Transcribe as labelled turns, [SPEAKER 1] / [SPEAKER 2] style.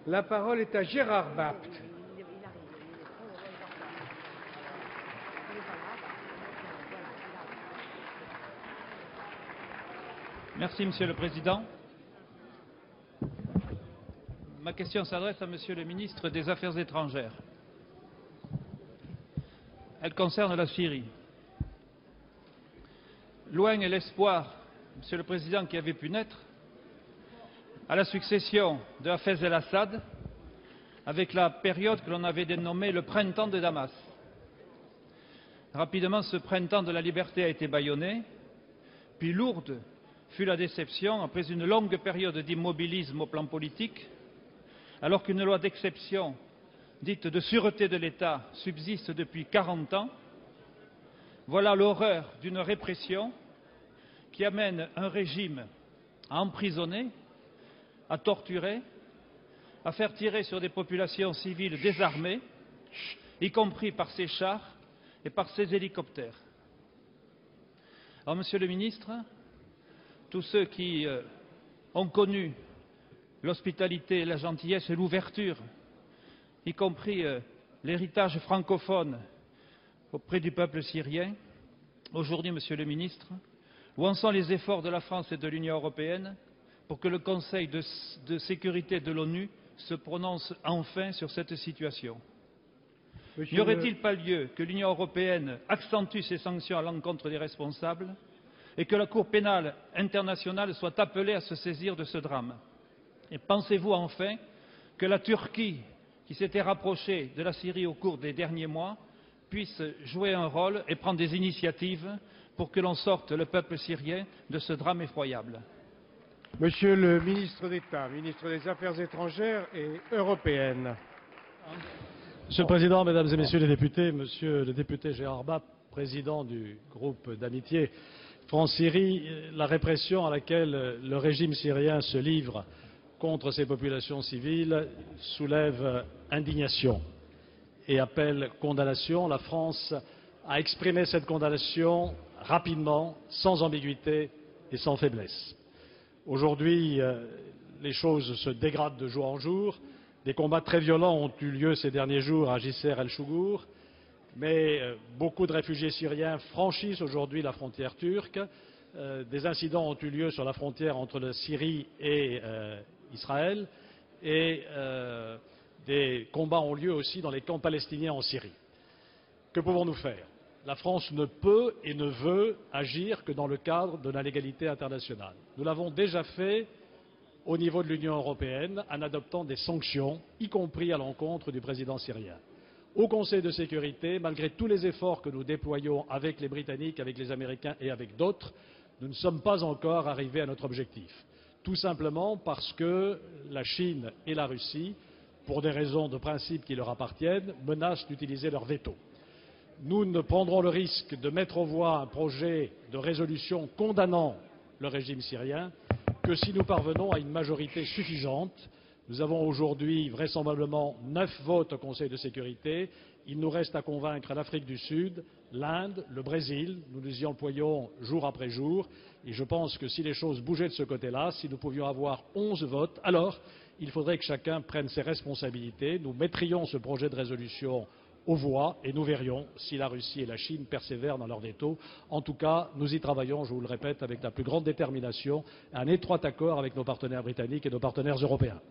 [SPEAKER 1] La parole est à Gérard Bapt.
[SPEAKER 2] Merci, Monsieur le Président. Ma question s'adresse à Monsieur le ministre des Affaires étrangères. Elle concerne la Syrie. Loin est l'espoir, Monsieur le Président, qui avait pu naître à la succession de Hafez el-Assad avec la période que l'on avait dénommée le printemps de Damas. Rapidement, ce printemps de la liberté a été bâillonné, puis lourde fut la déception après une longue période d'immobilisme au plan politique, alors qu'une loi d'exception, dite de sûreté de l'État, subsiste depuis 40 ans. Voilà l'horreur d'une répression qui amène un régime à emprisonner, à torturer, à faire tirer sur des populations civiles désarmées, y compris par ses chars et par ses hélicoptères. Alors, Monsieur le ministre, tous ceux qui ont connu l'hospitalité, la gentillesse et l'ouverture, y compris l'héritage francophone auprès du peuple syrien, aujourd'hui, Monsieur le ministre, où en sont les efforts de la France et de l'Union européenne pour que le Conseil de sécurité de l'ONU se prononce enfin sur cette situation? N'y aurait-il pas lieu que l'Union européenne accentue ses sanctions à l'encontre des responsables et que la Cour pénale internationale soit appelée à se saisir de ce drame? Et pensez-vous enfin que la Turquie, qui s'était rapprochée de la Syrie au cours des derniers mois, puisse jouer un rôle et prendre des initiatives pour que l'on sorte le peuple syrien de ce drame effroyable?
[SPEAKER 1] Monsieur le ministre d'État, ministre des Affaires étrangères et européennes.
[SPEAKER 3] Monsieur le Président, Mesdames et Messieurs les députés, Monsieur le député Gérard Bapt, président du groupe d'amitié France-Syrie, la répression à laquelle le régime syrien se livre contre ces populations civiles soulève indignation et appelle condamnation. La France a exprimé cette condamnation rapidement, sans ambiguïté et sans faiblesse. Aujourd'hui, les choses se dégradent de jour en jour. Des combats très violents ont eu lieu ces derniers jours à Jisr el-Chougour, mais beaucoup de réfugiés syriens franchissent aujourd'hui la frontière turque. Des incidents ont eu lieu sur la frontière entre la Syrie et Israël, et des combats ont lieu aussi dans les camps palestiniens en Syrie. Que pouvons-nous faire? La France ne peut et ne veut agir que dans le cadre de la légalité internationale. Nous l'avons déjà fait au niveau de l'Union européenne en adoptant des sanctions, y compris à l'encontre du président syrien. Au Conseil de sécurité, malgré tous les efforts que nous déployons avec les Britanniques, avec les Américains et avec d'autres, nous ne sommes pas encore arrivés à notre objectif. Tout simplement parce que la Chine et la Russie, pour des raisons de principe qui leur appartiennent, menacent d'utiliser leur veto. Nous ne prendrons le risque de mettre en voie un projet de résolution condamnant le régime syrien que si nous parvenons à une majorité suffisante. Nous avons aujourd'hui vraisemblablement 9 votes au Conseil de sécurité. Il nous reste à convaincre l'Afrique du Sud, l'Inde, le Brésil. Nous nous y employons jour après jour. Et je pense que si les choses bougeaient de ce côté-là, si nous pouvions avoir 11 votes, alors il faudrait que chacun prenne ses responsabilités. Nous mettrions ce projet de résolution aux voix et nous verrions si la Russie et la Chine persévèrent dans leur veto. En tout cas, nous y travaillons, je vous le répète, avec la plus grande détermination, un étroit accord avec nos partenaires britanniques et nos partenaires européens.